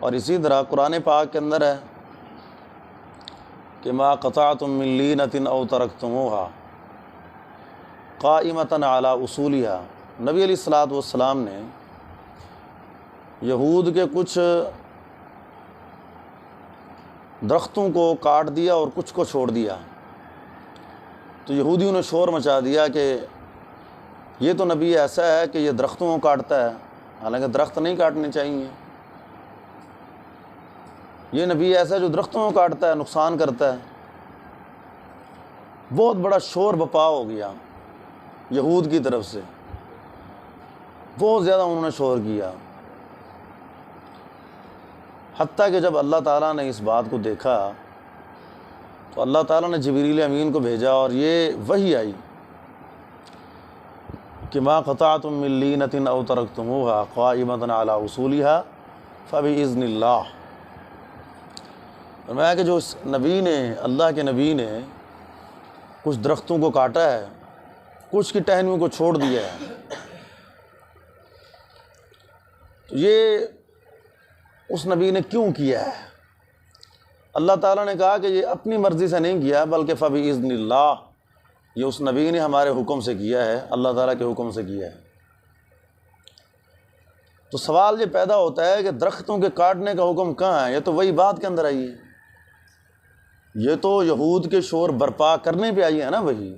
اور اسی طرح قرآن پاک کے اندر ہے کہ ما قطعتم من لینۃ او ترکتموها قائمۃ علی اصولها۔ نبی علیہ الصلوۃ والسلام نے یہود کے کچھ درختوں کو کاٹ دیا اور کچھ کو چھوڑ دیا، تو یہودیوں نے شور مچا دیا کہ یہ تو نبی ایسا ہے کہ یہ درختوں کو کاٹتا ہے، حالانکہ درخت نہیں کاٹنے چاہیے۔ یہ نبی ایسا ہے جو درختوں کو کاٹتا ہے، نقصان کرتا ہے۔ بہت بڑا شور بپا ہو گیا یہود کی طرف سے، بہت زیادہ انہوں نے شور کیا، حتیٰ کہ جب اللہ تعالیٰ نے اس بات کو دیکھا تو اللہ تعالیٰ نے جبریل امین کو بھیجا اور یہ وحی آئی کہ ما قطعتم من لینۃ او ترکتموها قائمۃ علی اصولها فباذن اللہ۔ فرمایا کہ جو اس نبی نے، اللہ کے نبی نے کچھ درختوں کو کاٹا ہے، کچھ کی ٹہنیوں کو چھوڑ دیا ہے، تو یہ اس نبی نے کیوں کیا ہے؟ اللہ تعالیٰ نے کہا کہ یہ اپنی مرضی سے نہیں کیا بلکہ فباذن اللہ، یہ اس نبی نے ہمارے حکم سے کیا ہے، اللہ تعالیٰ کے حکم سے کیا ہے۔ تو سوال یہ پیدا ہوتا ہے کہ درختوں کے کاٹنے کا حکم کہاں ہے؟ یہ تو وہی بات کے اندر آئی ہے، یہ تو یہود کے شور برپا کرنے پہ آئی ہے نا وہی۔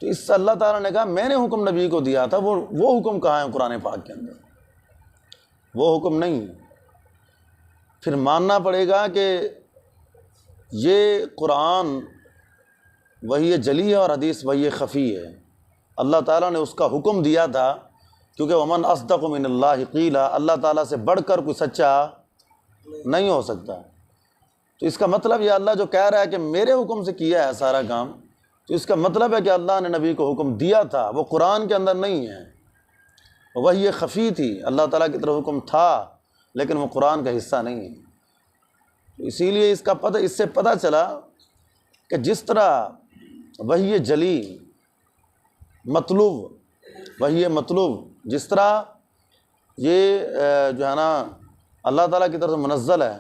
تو اس سے اللہ تعالیٰ نے کہا میں نے حکم نبی کو دیا تھا، وہ حکم کہاں ہے قرآن پاک کے اندر؟ وہ حکم نہیں۔ پھر ماننا پڑے گا کہ یہ قرآن وحی جلی ہے اور حدیث وحی خفی ہے۔ اللہ تعالیٰ نے اس کا حکم دیا تھا، کیونکہ ومن اصدق من اللہ قیلا، اللہ تعالیٰ سے بڑھ کر کوئی سچا نہیں ہو سکتا۔ تو اس کا مطلب یہ اللہ جو کہہ رہا ہے کہ میرے حکم سے کیا ہے سارا کام، تو اس کا مطلب ہے کہ اللہ نے نبی کو حکم دیا تھا، وہ قرآن کے اندر نہیں ہے، وحی خفی تھی، اللہ تعالیٰ کی طرف حکم تھا لیکن وہ قرآن کا حصہ نہیں ہے۔ اسی لیے اس سے پتہ چلا کہ جس طرح وحی جلی مطلوب جس طرح یہ جو ہے نا اللہ تعالیٰ کی طرف سے منزل ہے،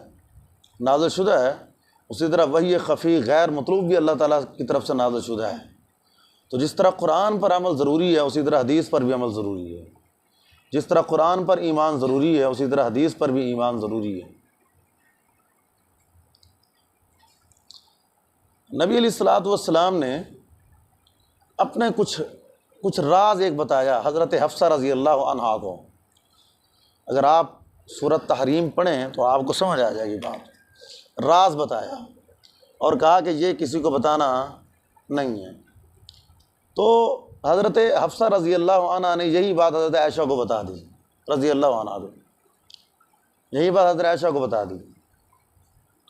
نازل شدہ ہے، اسی طرح وحی خفی غیر مطلوب بھی اللہ تعالیٰ کی طرف سے نازل شدہ ہے۔ تو جس طرح قرآن پر عمل ضروری ہے اسی طرح حدیث پر بھی عمل ضروری ہے، جس طرح قرآن پر ایمان ضروری ہے اسی طرح حدیث پر بھی ایمان ضروری ہے۔ نبی علیہ الصلوۃ والسلام نے اپنے کچھ راز ایک بتایا حضرت حفصہ رضی اللہ عنہا کو۔ اگر آپ سورۃ تحریم پڑھیں تو آپ کو سمجھ آ جائے گی بات۔ راز بتایا اور کہا کہ یہ کسی کو بتانا نہیں ہے۔ تو حضرت حفصہ رضی اللہ عنہ نے یہی بات حضرت عائشہ کو بتا دی رضی اللہ عنہ کو، یہی بات حضرت عائشہ کو بتا دی۔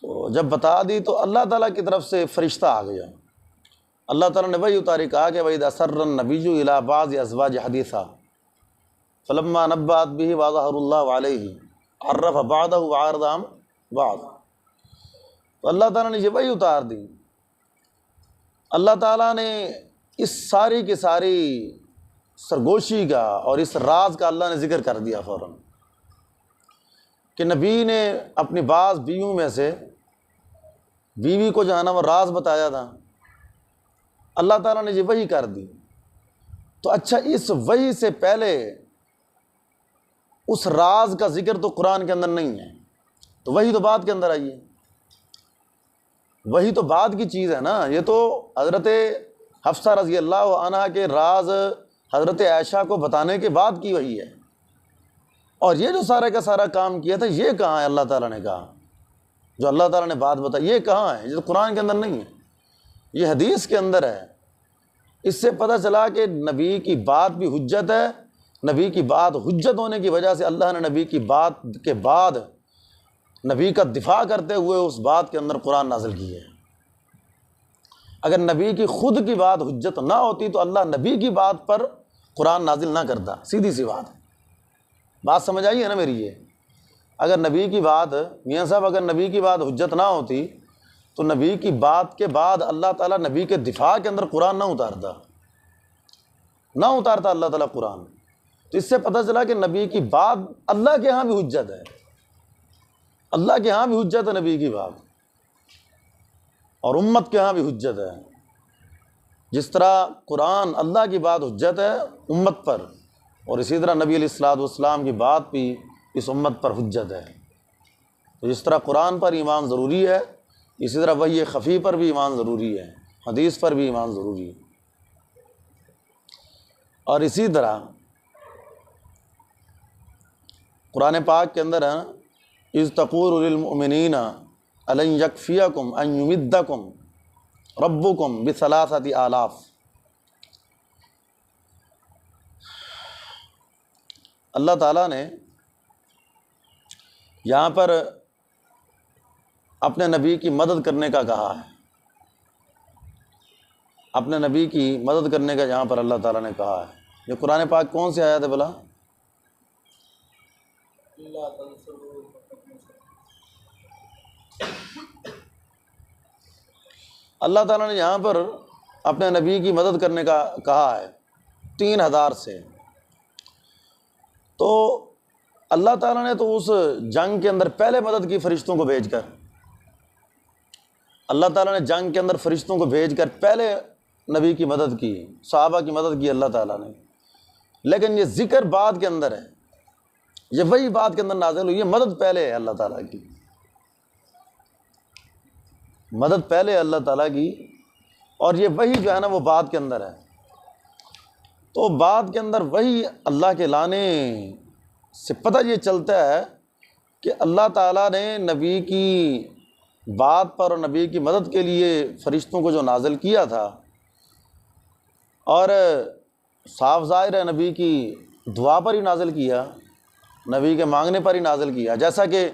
تو جب بتا دی تو اللہ تعالیٰ کی طرف سے فرشتہ آ گیا، اللہ تعالیٰ نے وہی اتاری، کہا کہ وَإِذْ أَسَرَّ النَّبِيُّ إِلَىٰ بَعْضِ أَزْوَاجِهِ حَدِيثًا فَلَمَّا نَبَّأَتْ بِهِ وَأَظْهَرَ اللَّهُ عَلَيْهِ عَرَّفَ بَعْضَهُ وَأَعْرَضَ عَن بَعْضٍ۔ تو اللہ تعالیٰ نے یہ وہی اتار دی۔ اللہ تعالیٰ نے اس ساری کی ساری سرگوشی کا اور اس راز کا اللہ نے ذکر کر دیا فوراً، کہ نبی نے اپنی بعض بیویوں میں سے بیوی کو جو ہے نا وہ راز بتایا تھا، اللہ تعالیٰ نے یہ وحی کر دی۔ تو اچھا اس وحی سے پہلے اس راز کا ذکر تو قرآن کے اندر نہیں ہے، تو وحی تو بعد کے اندر آئی ہے، وحی تو بعد کی چیز ہے نا۔ یہ تو حضرت حفصہ رضی اللہ عنہ کے راز حضرت عائشہ کو بتانے کے بعد کی وحی ہے، اور یہ جو سارا کا سارا کام کیا تھا یہ کہاں ہے؟ اللہ تعالیٰ نے کہا جو اللہ تعالیٰ نے بات بتائی یہ کہاں ہے؟ یہ تو قرآن کے اندر نہیں ہے، یہ حدیث کے اندر ہے۔ اس سے پتہ چلا کہ نبی کی بات بھی حجت ہے، نبی کی بات حجت ہونے کی وجہ سے اللہ نے نبی کی بات کے بعد نبی کا دفاع کرتے ہوئے اس بات کے اندر قرآن نازل کی ہے۔ اگر نبی کی خود کی بات حجت نہ ہوتی تو اللہ نبی کی بات پر قرآن نازل نہ کرتا، سیدھی سی بات سمجھ آئی ہے نا میری؟ یہ اگر نبی کی بات، میاں صاحب اگر نبی کی بات حجت نہ ہوتی تو نبی کی بات کے بعد اللہ تعالیٰ نبی کے دفاع کے اندر قرآن نہ اتارتا اللہ تعالیٰ قرآن۔ تو اس سے پتہ چلا کہ نبی کی بات اللہ کے ہاں بھی حجت ہے، اللہ کے ہاں بھی حجت ہے نبی کی بات، اور امت کے ہاں بھی حجت ہے۔ جس طرح قرآن اللہ کی بات حجت ہے امت پر، اور اسی طرح نبی علیہ الصلوۃ والسلام کی بات بھی اس امت پر حجت ہے۔ تو جس طرح قرآن پر ایمان ضروری ہے، اسی طرح وحی خفی پر بھی ایمان ضروری ہے، حدیث پر بھی ایمان ضروری ہے۔ اور اسی طرح قرآن پاک کے اندر ہے اذ تقول للمؤمنین الن یکفیکم ان یمدکم ربکم بثلاثۃ آلاف۔ اللہ تعالیٰ نے یہاں پر اپنے نبی کی مدد کرنے کا کہا ہے، اپنے نبی کی مدد کرنے کا یہاں پر اللہ تعالیٰ نے کہا ہے۔ یہ قرآن پاک کون سی آیت ہے بلا؟ اللہ تعالیٰ نے یہاں پر اپنے نبی کی مدد کرنے کا کہا ہے 3000 سے۔ تو اللہ تعالیٰ نے تو اس جنگ کے اندر پہلے مدد کی فرشتوں کو بھیج کر، اللہ تعالیٰ نے جنگ کے اندر فرشتوں کو بھیج کر پہلے نبی کی مدد کی، صحابہ کی مدد کی اللہ تعالیٰ نے۔ لیکن یہ ذکر بعد کے اندر ہے، یہ وہی بات کے اندر نازل ہوئی ہے، مدد پہلے ہے اللہ تعالیٰ کی، مدد پہلے ہے اللہ تعالیٰ کی، اور یہ وہی جو ہے نا وہ بعد کے اندر ہے۔ تو بعد کے اندر وہی اللہ کے لانے سے پتہ یہ چلتا ہے کہ اللہ تعالیٰ نے نبی کی بات پر اور نبی کی مدد کے لیے فرشتوں کو جو نازل کیا تھا، اور صاف ظاہر ہے نبی کی دعا پر ہی نازل کیا، نبی کے مانگنے پر ہی نازل کیا۔ جیسا کہ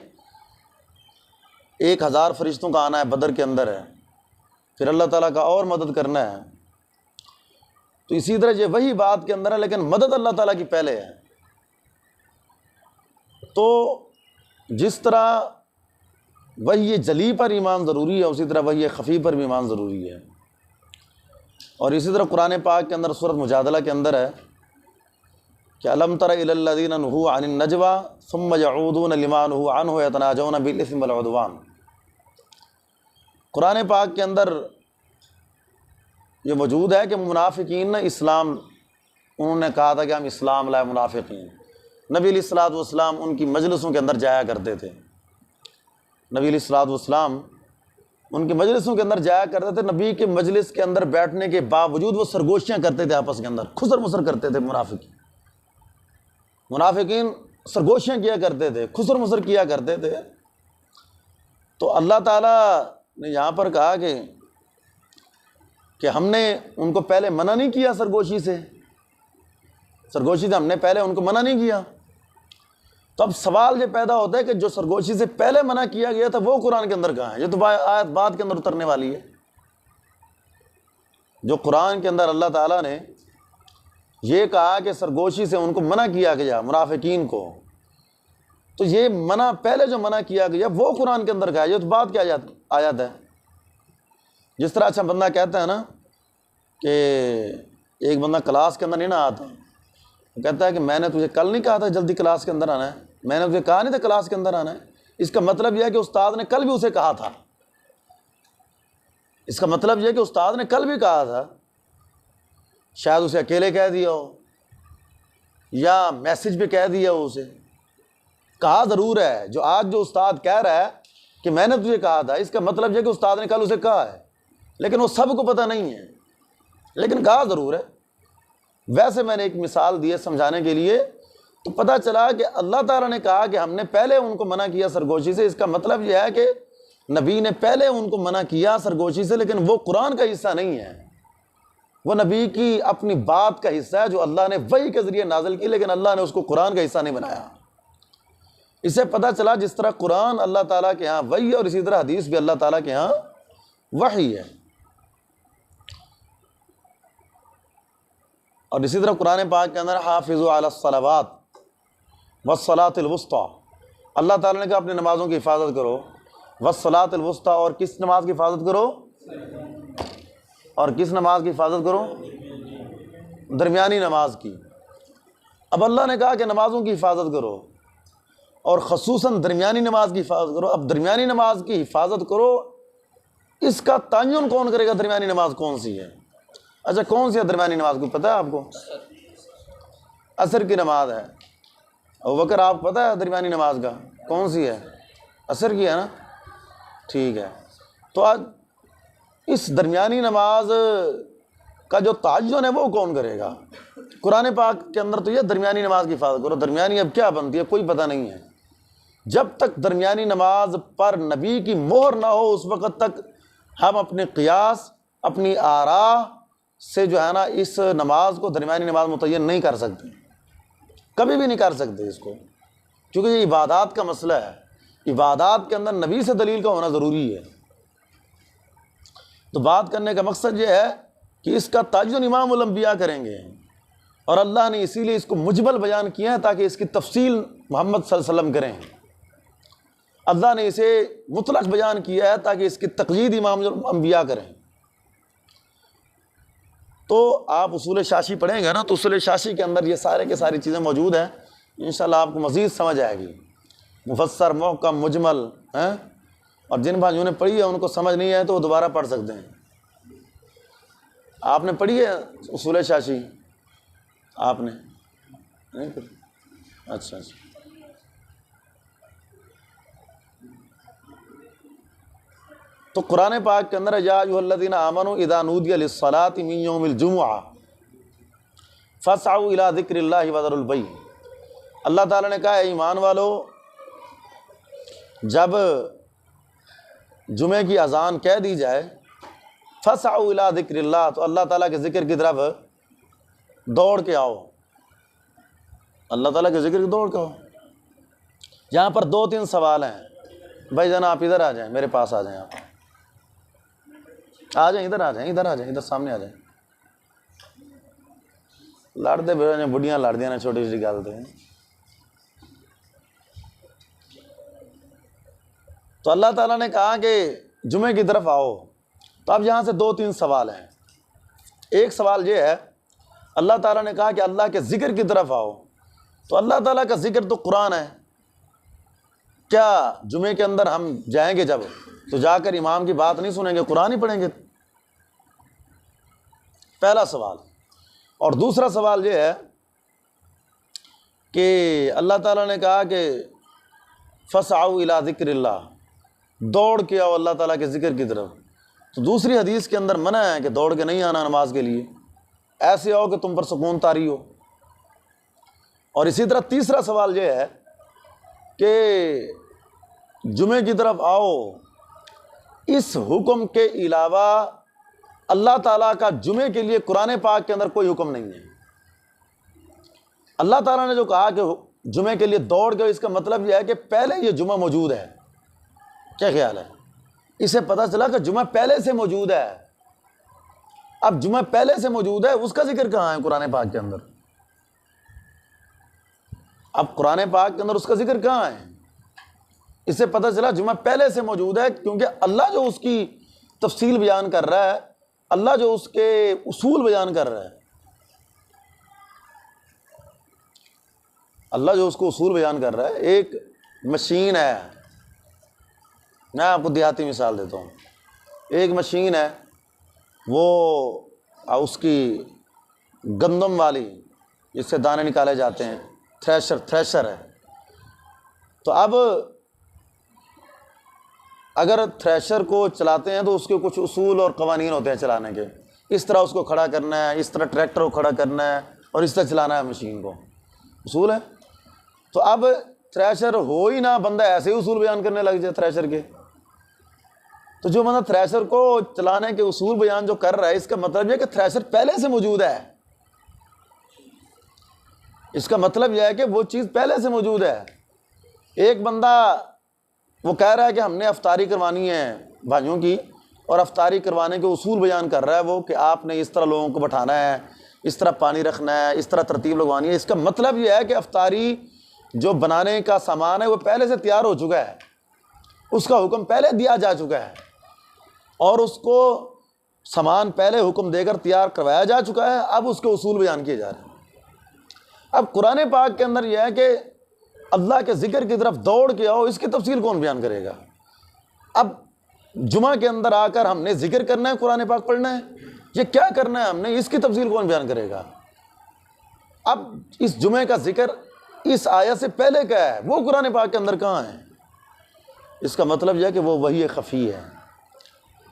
1000 فرشتوں کا آنا ہے بدر کے اندر ہے، پھر اللہ تعالیٰ کا اور مدد کرنا ہے، تو اسی طرح یہ وہی بات کے اندر ہے، لیکن مدد اللہ تعالیٰ کی پہلے ہے۔ تو جس طرح وحی جلی پر ایمان ضروری ہے، اسی طرح وحی خفی پر بھی ایمان ضروری ہے۔ اور اسی طرح قرآن پاک کے اندر سورۃ مجادلہ کے اندر ہے کہ الم تر الی الذین نہوا عن النجوى ثم یعودون لما نہوا عنہ یتناجون بالاثم والعدوان۔ قرآن پاک کے اندر یہ موجود ہے کہ منافقین نے اسلام، انہوں نے کہا تھا کہ ہم اسلام لائے منافقین، نبی علیہ الصلوۃ والسلام ان کی مجلسوں کے اندر جایا کرتے تھے، نبی علیہ الصلوۃ والسلام ان کی مجلسوں کے اندر جایا کرتے تھے، نبی کے مجلس کے اندر بیٹھنے کے باوجود وہ سرگوشیاں کرتے تھے، آپس کے اندر خسر مسر کرتے تھے۔ منافقین سرگوشیاں کیا کرتے تھے، خسر مسر کیا کرتے تھے۔ تو اللہ تعالیٰ نے یہاں پر کہا کہ ہم نے ان کو پہلے منع نہیں کیا سرگوشی سے، سرگوشی سے ہم نے پہلے ان کو منع نہیں کیا۔ تو اب سوال یہ پیدا ہوتا ہے کہ جو سرگوشی سے پہلے منع کیا گیا تھا وہ قرآن کے اندر کہاں ہے؟ یہ تو آیت بعد کے اندر اترنے والی ہے۔ جو قرآن کے اندر اللہ تعالیٰ نے یہ کہا کہ سرگوشی سے ان کو منع کیا گیا منافقین کو، تو یہ منع پہلے جو منع کیا گیا وہ قرآن کے اندر کہا ہے، یہ تو بعد کی آیت ہے۔ جس طرح اچھا بندہ کہتا ہے نا کہ ایک بندہ کلاس کے اندر نہیں نہ آتا، وہ کہتا ہے کہ میں نے تجھے کل نہیں کہا تھا جلدی کلاس کے اندر آنا ہے، میں نے تجھے کہا نہیں تھا کلاس کے اندر آنا ہے۔ اس کا مطلب یہ ہے کہ استاد نے کل بھی اسے کہا تھا، اس کا مطلب یہ ہے کہ استاد نے کل بھی کہا تھا، شاید اسے اکیلے کہہ دیا ہو یا میسج پہ کہہ دیا ہو، اسے کہا ضرور ہے۔ جو آج جو استاد کہہ رہا ہے کہ میں نے تجھے کہا تھا، اس کا مطلب یہ کہ استاد نے کل اسے کہا ہے، لیکن وہ سب کو پتہ نہیں ہے، لیکن کہا ضرور ہے۔ ویسے میں نے ایک مثال دی ہے سمجھانے کے لیے، تو پتہ چلا کہ اللہ تعالیٰ نے کہا کہ ہم نے پہلے ان کو منع کیا سرگوشی سے، اس کا مطلب یہ ہے کہ نبی نے پہلے ان کو منع کیا سرگوشی سے، لیکن وہ قرآن کا حصہ نہیں ہے، وہ نبی کی اپنی بات کا حصہ ہے جو اللہ نے وحی کے ذریعے نازل کی، لیکن اللہ نے اس کو قرآن کا حصہ نہیں بنایا۔ اس سے پتہ چلا جس طرح قرآن اللہ تعالیٰ کے ہاں وحی ہے، اور اسی طرح حدیث بھی اللہ تعالیٰ کے ہاں وحی ہے۔ اور اسی طرح قرآن پاک کے اندر حافظوا علی الصلوات والصلاۃ الوسطیٰ، اللہ تعالیٰ نے کہا اپنی نمازوں کی حفاظت کرو، والصلاۃ الوسطیٰ، اور کس نماز کی حفاظت کرو؟ اور کس نماز کی حفاظت کرو؟ درمیانی نماز کی۔ اب اللہ نے کہا کہ نمازوں کی حفاظت کرو، اور خصوصاً درمیانی نماز کی حفاظت کرو۔ اب درمیانی نماز کی حفاظت کرو، اس کا تعین کون کرے گا درمیانی نماز کون سی ہے؟ اچھا کون سی ہے درمیانی نماز، کو پتہ ہے آپ کو؟ عصر کی نماز ہے۔ ابوبکر آپ پتہ ہے درمیانی نماز کا کون سی ہے؟ عصر کی ہے نا؟ ٹھیک ہے، تو آج اس درمیانی نماز کا جو تعین ہے وہ کون کرے گا؟ قرآن پاک کے اندر تو یہ درمیانی نماز کی حفاظت کرو، درمیانی اب کیا بنتی ہے کوئی پتہ نہیں ہے۔ جب تک درمیانی نماز پر نبی کی مہر نہ ہو اس وقت تک ہم اپنے قیاس، اپنی آراء سے جو ہے نا اس نماز کو درمیانی نماز متعین نہیں کر سکتے، کبھی بھی نہیں کر سکتے اس کو، کیونکہ یہ عبادات کا مسئلہ ہے۔ عبادات کے اندر نبی سے دلیل کا ہونا ضروری ہے۔ تو بات کرنے کا مقصد یہ ہے کہ اس کا تعین امام الانبیاء کریں گے، اور اللہ نے اسی لیے اس کو مجمل بیان کیا ہے تاکہ اس کی تفصیل محمد صلی اللہ علیہ وسلم کریں۔ اللہ نے اسے مطلق بیان کیا ہے تاکہ اس کی تقیید امام الانبیاء کریں۔ تو آپ اصول شاشی پڑھیں گے نا، تو اصول شاشی کے اندر یہ سارے کے ساری چیزیں موجود ہیں، انشاءاللہ آپ کو مزید سمجھ آئے گی، مفسر، محکم، مجمل ہیں۔ اور جن بھائیوں نے پڑھی ہے ان کو سمجھ نہیں ہے تو وہ دوبارہ پڑھ سکتے ہیں۔ آپ نے پڑھی ہے اصول شاشی؟ آپ نے نہیں پڑھی؟ اچھا اچھا، تو قرآن پاک کے اندر یا ایھا الذین آمنوا اذا نودی للصلاۃ من یوم الجمعہ فاسعوا الی ذکر اللہ وذروا البیع۔ اللہ تعالیٰ نے کہا ہے ایمان والو، جب جمعے کی اذان کہہ دی جائے فاسعوا الی ذکر اللہ، تو اللہ تعالیٰ کے ذکر کی طرف دوڑ کے آؤ، اللہ تعالیٰ کے ذکر کی دوڑ کے آؤ۔ یہاں پر 2-3 سوال ہیں، بھائی جان آپ ادھر آ جائیں، میرے پاس آ جائیں، آپ آ جائیں، ادھر آ جائیں، ادھر آ جائیں، ادھر سامنے آ جائیں۔ لڑتے بڑے بڑھیاں لڑدیاں نے چھوٹی چھوٹی گل تے۔ تو اللہ تعالیٰ نے کہا کہ جمعے کی طرف آؤ، تو اب یہاں سے 2-3 سوال ہیں۔ ایک سوال یہ ہے، اللہ تعالیٰ نے کہا کہ اللہ کے ذکر کی طرف آؤ، تو اللہ تعالیٰ کا ذکر تو قرآن ہے، کیا جمعے کے اندر ہم جائیں گے جب تو جا کر امام کی بات نہیں سنیں گے، قرآن ہی پڑھیں گے؟ پہلا سوال۔ اور دوسرا سوال یہ ہے کہ اللہ تعالیٰ نے کہا کہ فاسعوا الی ذکر اللہ، دوڑ کے آؤ اللہ تعالیٰ کے ذکر کی طرف، تو دوسری حدیث کے اندر منع ہے کہ دوڑ کے نہیں آنا نماز کے لیے، ایسے آؤ کہ تم پر سکون طاری ہو۔ اور اسی طرح تیسرا سوال یہ ہے کہ جمعے کی طرف آؤ، اس حکم کے علاوہ اللہ تعالیٰ کا جمعے کے لیے قرآن پاک کے اندر کوئی حکم نہیں ہے۔ اللہ تعالیٰ نے جو کہا کہ جمعے کے لیے دوڑ گئے، اس کا مطلب یہ ہے کہ پہلے یہ جمعہ موجود ہے۔ کیا خیال ہے؟ اسے پتہ چلا کہ جمعہ پہلے سے موجود ہے۔ اب جمعہ پہلے سے موجود ہے، اس کا ذکر کہاں ہے قرآن پاک کے اندر؟ اب قرآن پاک کے اندر اس کا ذکر کہاں ہے؟ اس سے پتہ چلا جمعہ پہلے سے موجود ہے، کیونکہ اللہ جو اس کی تفصیل بیان کر رہا ہے، اللہ جو اس کے اصول بیان کر رہا ہے، اللہ جو اس کو اصول بیان کر رہا ہے، ایک مشین ہے، میں آپ کو دیہاتی مثال دیتا ہوں، ایک مشین ہے، وہ اس کی گندم والی جس سے دانے نکالے جاتے ہیں، تھریشر ہے۔ تو اب اگر تھریشر کو چلاتے ہیں تو اس کے کچھ اصول اور قوانین ہوتے ہیں چلانے کے، اس طرح اس کو کھڑا کرنا ہے، اس طرح ٹریکٹر کو کھڑا کرنا ہے، اور اس طرح چلانا ہے مشین کو، اصول ہے۔ تو اب تھریشر ہو ہی نہ، بندہ ایسے ہی اصول بیان کرنے لگ جائے تھریشر کے، تو جو بندہ تھریشر کو چلانے کے اصول بیان جو کر رہا ہے، اس کا مطلب یہ ہے کہ تھریشر پہلے سے موجود ہے، اس کا مطلب یہ ہے کہ وہ چیز پہلے سے موجود ہے۔ ایک بندہ وہ کہہ رہا ہے کہ ہم نے افطاری کروانی ہے بھائیوں کی، اور افطاری کروانے کے اصول بیان کر رہا ہے وہ کہ آپ نے اس طرح لوگوں کو بٹھانا ہے، اس طرح پانی رکھنا ہے، اس طرح ترتیب لگوانی ہے۔ اس کا مطلب یہ ہے کہ افطاری جو بنانے کا سامان ہے وہ پہلے سے تیار ہو چکا ہے، اس کا حکم پہلے دیا جا چکا ہے، اور اس کو سامان پہلے حکم دے کر تیار کروایا جا چکا ہے، اب اس کے اصول بیان کیے جا رہے ہیں۔ اب قرآن پاک کے اندر یہ ہے کہ اللہ کے ذکر کی طرف دوڑ کے آؤ، اس کی تفصیل کون بیان کرے گا؟ اب جمعہ کے اندر آ کر ہم نے ذکر کرنا ہے، قرآن پاک پڑھنا ہے، یہ کیا کرنا ہے ہم نے، اس کی تفصیل کون بیان کرے گا؟ اب اس جمعے کا ذکر اس آیت سے پہلے کیا ہے، وہ قرآن پاک کے اندر کہاں ہے؟ اس کا مطلب یہ ہے کہ وہ وحی خفی ہے،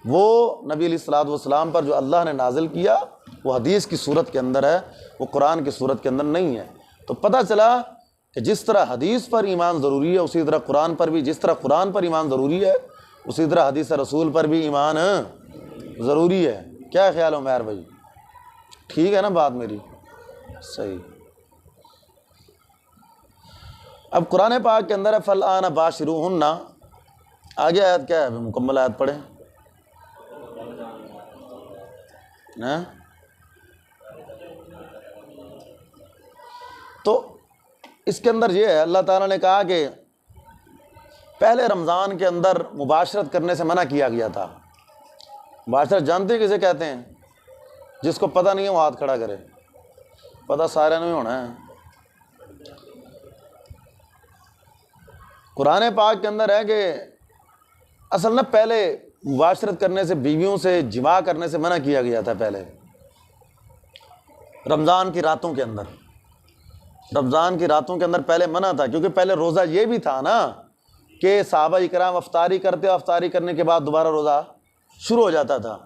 وہ نبی علیہ الصلوۃ والسلام پر جو اللہ نے نازل کیا وہ حدیث کی صورت کے اندر ہے، وہ قرآن کی صورت کے اندر نہیں ہے۔ تو پتہ چلا کہ جس طرح حدیث پر ایمان ضروری ہے اسی طرح قرآن پر بھی، جس طرح قرآن پر ایمان ضروری ہے اسی طرح حدیث رسول پر بھی ایمان ضروری ہے۔ کیا خیال ہو عمیر بھائی؟ ٹھیک ہے نا بات میری؟ صحیح۔ اب قرآن پاک کے اندر ہے فالآن باشروہن، آگے آیت کیا ہے؟ مکمل آیت پڑھیں نا۔ تو اس کے اندر یہ ہے، اللہ تعالیٰ نے کہا کہ پہلے رمضان کے اندر مباشرت کرنے سے منع کیا گیا تھا۔ مباشرت جانتے ہیں کسے کہتے ہیں؟ جس کو پتہ نہیں ہے وہ ہاتھ کھڑا کرے، پتہ سارے نہیں ہونا ہے۔ قرآن پاک کے اندر ہے کہ اصل نہ پہلے مباشرت کرنے سے، بیویوں سے جماع کرنے سے منع کیا گیا تھا پہلے رمضان کی راتوں کے اندر۔ رمضان کی راتوں کے اندر پہلے منع تھا، کیونکہ پہلے روزہ یہ بھی تھا نا کہ صحابہ اکرام افطاری کرتے، افطاری کرنے کے بعد دوبارہ روزہ شروع ہو جاتا تھا،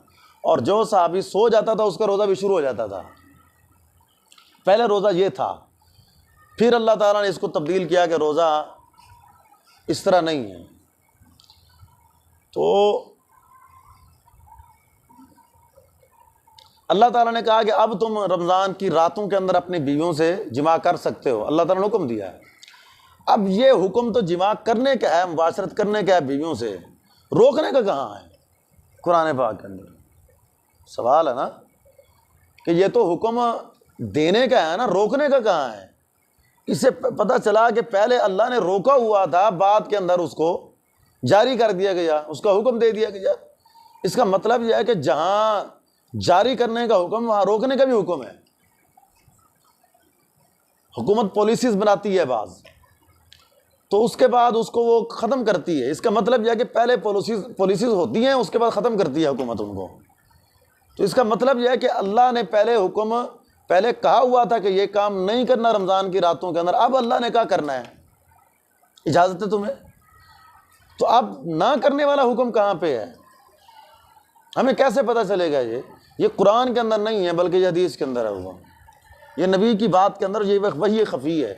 اور جو صحابی سو جاتا تھا اس کا روزہ بھی شروع ہو جاتا تھا۔ پہلے روزہ یہ تھا، پھر اللہ تعالیٰ نے اس کو تبدیل کیا کہ روزہ اس طرح نہیں ہے۔ تو اللہ تعالیٰ نے کہا کہ اب تم رمضان کی راتوں کے اندر اپنی بیویوں سے جماع کر سکتے ہو، اللہ تعالیٰ نے حکم دیا ہے۔ اب یہ حکم تو جماع کرنے کا ہے، مباشرت کرنے کا ہے بیویوں سے، روکنے کا کہاں ہے قرآن پاک کے اندر؟ سوال ہے نا کہ یہ تو حکم دینے کا ہے نا، روکنے کا کہاں ہے؟ اس سے پتہ چلا کہ پہلے اللہ نے روکا ہوا تھا، بعد کے اندر اس کو جاری کر دیا گیا، اس کا حکم دے دیا گیا۔ اس کا مطلب یہ ہے کہ جہاں جاری کرنے کا حکم وہاں روکنے کا بھی حکم ہے۔ حکومت پالیسیز بناتی ہے بعض، تو اس کے بعد اس کو وہ ختم کرتی ہے۔ اس کا مطلب یہ ہے کہ پہلے پالیسیز ہوتی ہیں، اس کے بعد ختم کرتی ہے حکومت ان کو۔ تو اس کا مطلب یہ ہے کہ اللہ نے پہلے حکم پہلے کہا ہوا تھا کہ یہ کام نہیں کرنا رمضان کی راتوں کے اندر، اب اللہ نے کہا کرنا ہے، اجازت ہے تمہیں۔ تو اب نہ کرنے والا حکم کہاں پہ ہے؟ ہمیں کیسے پتہ چلے گا؟ یہ قرآن کے اندر نہیں ہے بلکہ یہ حدیث کے اندر ہے حکم، یہ نبی کی بات کے اندر، یہ وحی خفی ہے۔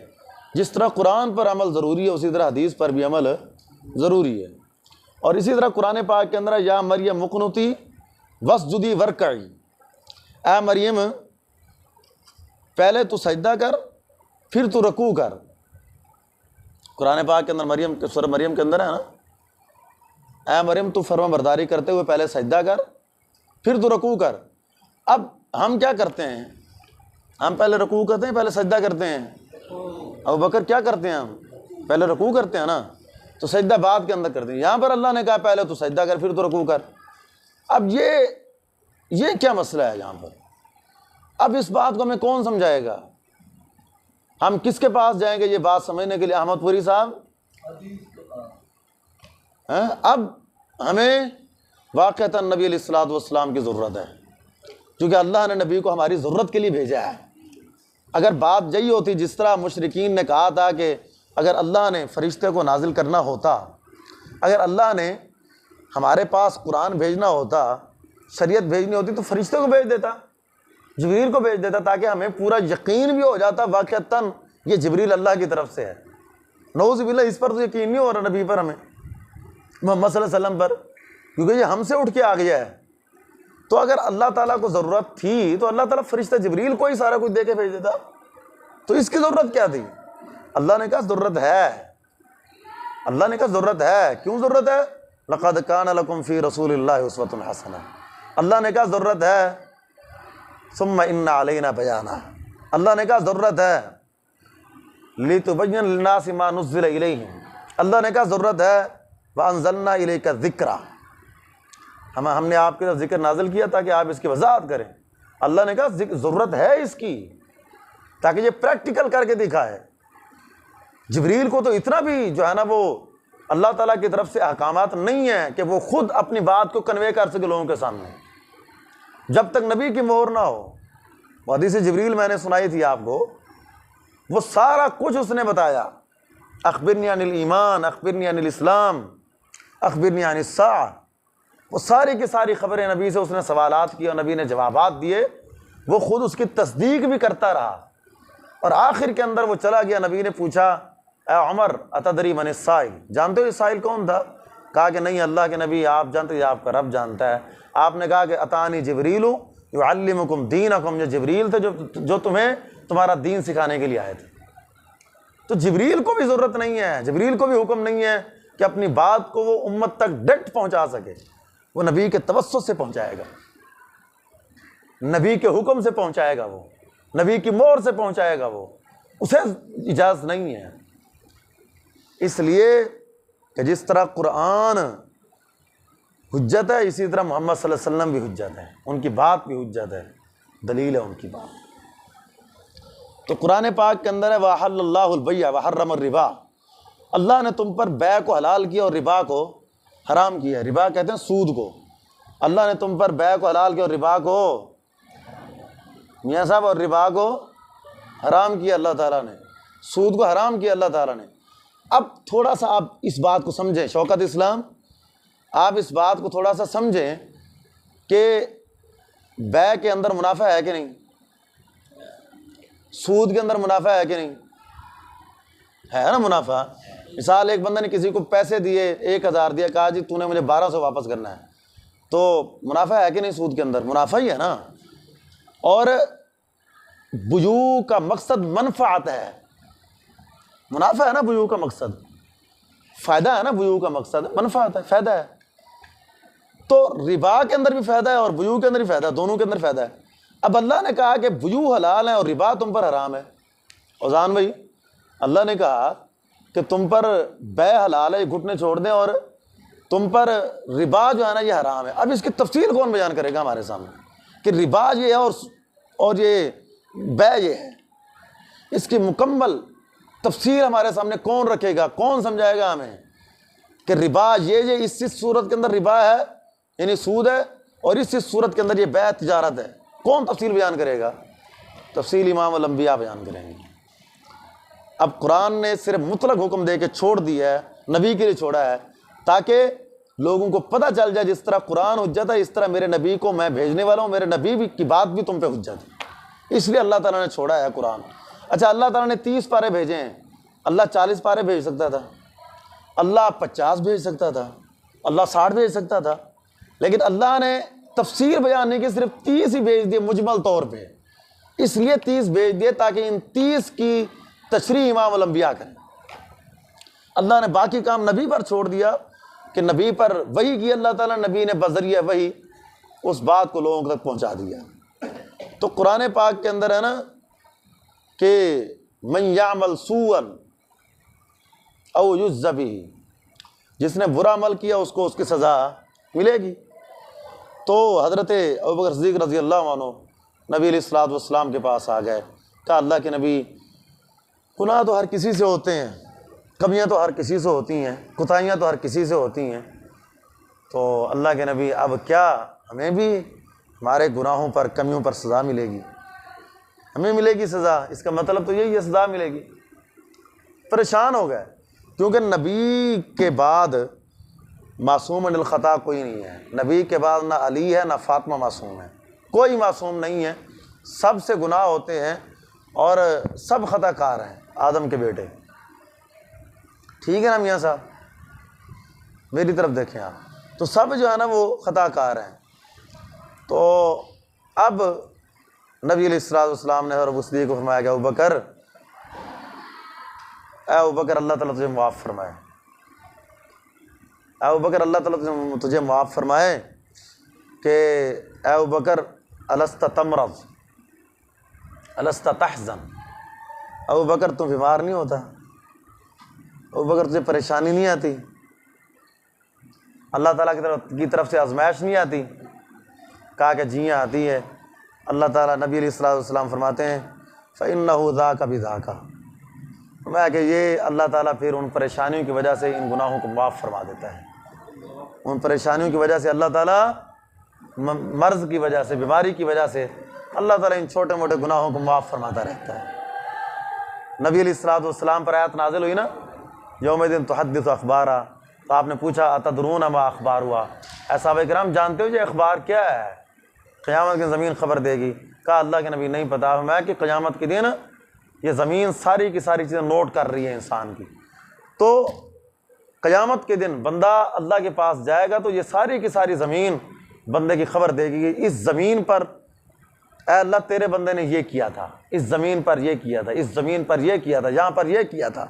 جس طرح قرآن پر عمل ضروری ہے اسی طرح حدیث پر بھی عمل ضروری ہے۔ اور اسی طرح قرآن پاک کے اندر یا مریم مقنوتی واسجدی ورکعی، اے مریم پہلے تو سجدہ کر پھر تو رکوع کر۔ قرآن پاک کے اندر مریم سورہ مریم کے اندر ہے نا، اے مریم تو فرما برداری کرتے ہوئے پہلے سجدہ کر پھر تو رکوع کر۔ اب ہم کیا کرتے ہیں؟ ہم پہلے رکوع کرتے ہیں، پہلے سجدہ کرتے ہیں۔ ابوبکر کیا کرتے ہیں؟ ہم پہلے رکوع کرتے ہیں نا، تو سجدہ بعد کے اندر کرتے ہیں۔ یہاں پر اللہ نے کہا پہلے تو سجدہ کر پھر تو رکوع کر۔ اب یہ کیا مسئلہ ہے یہاں پر؟ اب اس بات کو ہمیں کون سمجھائے گا؟ ہم کس کے پاس جائیں گے یہ بات سمجھنے کے لیے؟ احمد پوری صاحب، اب ہمیں واقعتاً نبی علیہ الصلوۃ والسلام کی ضرورت ہے، کیونکہ اللہ نے نبی کو ہماری ضرورت کے لیے بھیجا ہے۔ اگر بات یہی ہوتی جس طرح مشرکین نے کہا تھا کہ اگر اللہ نے فرشتے کو نازل کرنا ہوتا، اگر اللہ نے ہمارے پاس قرآن بھیجنا ہوتا، شریعت بھیجنی ہوتی تو فرشتے کو بھیج دیتا، جبریل کو بھیج دیتا، تاکہ ہمیں پورا یقین بھی ہو جاتا واقعتاً یہ جبریل اللہ کی طرف سے ہے۔ نعوذ باللہ اس پر تو یقین نہیں ہو رہا نبی پر، ہمیں محمد صلی اللہ علیہ وسلم پر، کیونکہ یہ ہم سے اٹھ کے آ گیا ہے۔ تو اگر اللہ تعالیٰ کو ضرورت تھی تو اللہ تعالیٰ فرشتہ جبریل کو ہی سارا کچھ دے کے بھیج دیتا، تو اس کی ضرورت کیا تھی؟ اللہ نے کہا ضرورت ہے، اللہ نے کہا ضرورت ہے۔ کیوں ضرورت ہے؟ لقد کان لکم فی رسول اللہ اسوۃ حسنہ، اللہ نے کہا ضرورت ہے۔ ثم ان علینا بیانہ، اللہ نے کہا ضرورت ہے۔ لتبین للناس ما نزل الیہم، اللہ نے کہا ضرورت ہے۔ وانزلنا الیک الذکر، ہم نے آپ کے ساتھ ذکر نازل کیا تاکہ آپ اس کی وضاحت کریں۔ اللہ نے کہا ضرورت ہے اس کی، تاکہ یہ پریکٹیکل کر کے دکھائے۔ جبریل کو تو اتنا بھی جو ہے نا وہ اللہ تعالیٰ کی طرف سے احکامات نہیں ہیں کہ وہ خود اپنی بات کو کنوے کر سکے لوگوں کے سامنے، جب تک نبی کی مہر نہ ہو۔ وہ حدیث جبریل میں نے سنائی تھی آپ کو، وہ سارا کچھ اس نے بتایا، اخبرنی عن الایمان، اخبرنی عن الاسلام، اخبرنی عن الساعہ، وہ ساری کی ساری خبریں نبی سے اس نے سوالات کیے اور نبی نے جوابات دیے، وہ خود اس کی تصدیق بھی کرتا رہا، اور آخر کے اندر وہ چلا گیا۔ نبی نے پوچھا اے عمر اتدری من السائل، جانتے ہو یہ سائل کون تھا؟ کہا کہ نہیں اللہ کے نبی آپ جانتے، یہ آپ کا رب جانتا ہے۔ آپ نے کہا کہ اتانی جبریل یعلمکم دینکم، یہ جبریل تھے جو تمہیں تمہارا دین سکھانے کے لیے آئے تھے۔ تو جبریل کو بھی ضرورت نہیں ہے، جبریل کو بھی حکم نہیں ہے کہ اپنی بات کو وہ امت تک ڈائریکٹ پہنچا سکے، وہ نبی کے توسط سے پہنچائے گا، نبی کے حکم سے پہنچائے گا، وہ نبی کی مہر سے پہنچائے گا، وہ اسے اجازت نہیں ہے۔ اس لیے کہ جس طرح قرآن حجت ہے، اسی طرح محمد صلی اللہ علیہ وسلم بھی حجت ہے، ان کی بات بھی حجت ہے، دلیل ہے ان کی بات۔ تو قرآن پاک کے اندر ہے وَأَحَلَّ اللَّهُ الْبَيْعَ وَحَرَّمَ الرِّبَا، اللہ نے تم پر بیع کو حلال کیا اور ربا کو حرام کیا۔ ربا کہتے ہیں سود کو، اللہ نے تم پر بیع کو حلال کیا اور ربا کو، میاں صاحب، اور ربا کو حرام کیا اللہ تعالیٰ نے، سود کو حرام کیا اللہ تعالیٰ نے۔ اب تھوڑا سا آپ اس بات کو سمجھیں، شوکت اسلام آپ اس بات کو تھوڑا سا سمجھیں کہ بیع کے اندر منافع ہے کہ نہیں، سود کے اندر منافع ہے کہ نہیں، ہے نا منافع۔ مثال ایک بندہ نے کسی کو پیسے دیے، 1000 دیا، کہا جی تو نے مجھے 1200 واپس کرنا ہے، تو منافع ہے کہ نہیں، سود کے اندر منافع ہی ہے نا۔ اور بیوع کا مقصد منفعت ہے، منافع ہے نا بیوع کا مقصد، فائدہ ہے نا بیوع کا مقصد، منفعت ہے، فائدہ ہے۔ تو ربا کے اندر بھی فائدہ ہے اور بیوع کے اندر بھی فائدہ ہے، دونوں کے اندر فائدہ ہے۔ اب اللہ نے کہا کہ بیوع حلال ہے اور ربا تم پر حرام ہے، اوزان بھائی اللہ نے کہا کہ تم پر بیع حلال ہے، یہ گھٹنے چھوڑ دیں، اور تم پر ربا جو ہے نا یہ حرام ہے۔ اب اس کی تفصیل کون بیان کرے گا ہمارے سامنے کہ ربا یہ ہے اور یہ بیع یہ ہے، اس کی مکمل تفصیل ہمارے سامنے کون رکھے گا، کون سمجھائے گا ہمیں کہ ربا یہ اس صورت کے اندر ربا ہے یعنی سود ہے، اور اس صورت کے اندر یہ بیع تجارت ہے، کون تفصیل بیان کرے گا؟ تفصیل امام الانبیاء بیان کریں گے۔ اب قرآن نے صرف مطلق حکم دے کے چھوڑ دیا ہے، نبی کے لیے چھوڑا ہے تاکہ لوگوں کو پتہ چل جائے جس طرح قرآن حجت ہے اس طرح میرے نبی کو میں بھیجنے والا ہوں، میرے نبی بھی کی بات بھی تم پہ حجت ہے، اس لیے اللہ تعالیٰ نے چھوڑا ہے قرآن۔ اچھا اللہ تعالیٰ نے 30 پارے بھیجے ہیں، اللہ 40 پارے بھیج سکتا تھا، اللہ 50 بھیج سکتا تھا، اللہ 60 بھیج سکتا تھا، لیکن اللہ نے تفسیر بیان نہیں کی، صرف 30 ہی بھیج دیے مجمل طور پہ، اس لیے 30 بھیج دیے تاکہ ان 30 کی تشریح امام الانبیاء کریں۔ اللہ نے باقی کام نبی پر چھوڑ دیا کہ نبی پر وحی کی اللہ تعالیٰ، نبی نے بذریعہ وحی اس بات کو لوگوں تک پہنچا دیا۔ تو قرآن پاک کے اندر ہے نا کہ من یعمل سوءا او یجز بہ، جس نے برا عمل کیا اس کو اس کی سزا ملے گی۔ تو حضرت ابوبکر صدیق رضی اللہ عنہ نبی علیہ الصلوۃ والسلام کے پاس آ گئے، کہا اللہ کے نبی گناہ تو ہر کسی سے ہوتے ہیں، کمیاں تو ہر کسی سے ہوتی ہیں، کوتاہیاں تو ہر کسی سے ہوتی ہیں، تو اللہ کے نبی اب کیا ہمیں بھی ہمارے گناہوں پر کمیوں پر سزا ملے گی؟ ہمیں ملے گی سزا، اس کا مطلب تو یہی ہے سزا ملے گی۔ پریشان ہو گئے کیونکہ نبی کے بعد معصوم عن الخطا کوئی نہیں ہے، نبی کے بعد نہ علی ہے نہ فاطمہ معصوم ہے، کوئی معصوم نہیں ہے، سب سے گناہ ہوتے ہیں اور سب خطا کار ہیں، آدم کے بیٹے، ٹھیک ہے نا میاں صاحب؟ میری طرف دیکھیں آپ، تو سب جو ہے نا وہ خطا کار ہیں۔ تو اب نبی علیہ الصلوۃ والسلام نے حضرت صدیق کو فرمایا کہ ابوبکر، اے ابوبکر اللہ تعالیٰ تجھے معاف فرمائے، اے ابوبکر اللہ تعالیٰ تجھے معاف فرمائے کہ اے ابوبکر الست تمرض الست تحزن، ابوبکر تم بیمار نہیں ہوتا، ابوبکر تجھے پریشانی نہیں آتی، اللہ تعالیٰ کی طرف سے آزمائش نہیں آتی؟ کہا کہ جی ہاں آتی ہے۔ اللہ تعالیٰ نبی علیہ الصلوۃ والسلام فرماتے ہیں فَإِنَّهُ ذَاكَ بِذَاكَ، میں کہ یہ اللہ تعالیٰ پھر ان پریشانیوں کی وجہ سے ان گناہوں کو معاف فرما دیتا ہے. ان پریشانیوں کی وجہ سے اللہ تعالیٰ، مرض کی وجہ سے، بیماری کی وجہ سے اللہ تعالیٰ ان چھوٹے موٹے گناہوں کو معاف فرماتا رہتا ہے. نبی علیہ الصلوۃ والسلام پر آیت نازل ہوئی نا، یوم دن تحدث اخبارا، تو آپ نے پوچھا اتدرون ما اخبار ہوا، اے صحابہ کرام جانتے ہو یہ اخبار کیا ہے؟ قیامت کی زمین خبر دے گی. کہا اللہ کے نبی نہیں پتا. میں کہ قیامت کے دن یہ زمین ساری کی ساری چیزیں نوٹ کر رہی ہے انسان کی. تو قیامت کے دن بندہ اللہ کے پاس جائے گا تو یہ ساری کی ساری زمین بندے کی خبر دے گی کہ اس زمین پر اے اللہ تیرے بندے نے یہ کیا تھا، اس زمین پر یہ کیا تھا، اس زمین پر یہ کیا تھا، یہاں پر یہ کیا تھا.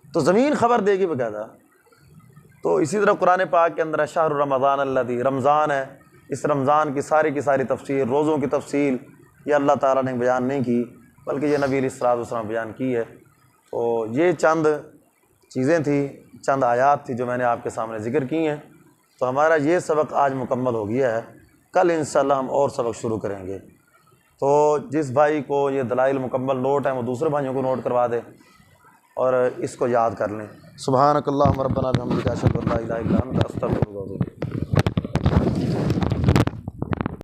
تو زمین خبر دے گی باقاعدہ. تو اسی طرح قرآن پاک کے اندر شہر رمضان الذی، رمضان ہے، اس رمضان کی ساری تفسیر، روزوں کی تفصیل یہ اللہ تعالیٰ نے بیان نہیں کی بلکہ یہ نبی علیہ الصلوۃ والسلام بیان کی ہے. تو یہ چند چیزیں تھیں، چند آیات تھی جو میں نے آپ کے سامنے ذکر کی ہیں. تو ہمارا یہ سبق آج مکمل ہو گیا ہے. کل انشاءاللہ ہم اور سبق شروع کریں گے. تو جس بھائی کو یہ دلائل مکمل نوٹ ہیں وہ دوسرے بھائیوں کو نوٹ کروا دے اور اس کو یاد کر لیں. سبحانک اللہم ربنا بحمدک اشہد ان لا الہ الا انت استغفرک و اتوب الیک.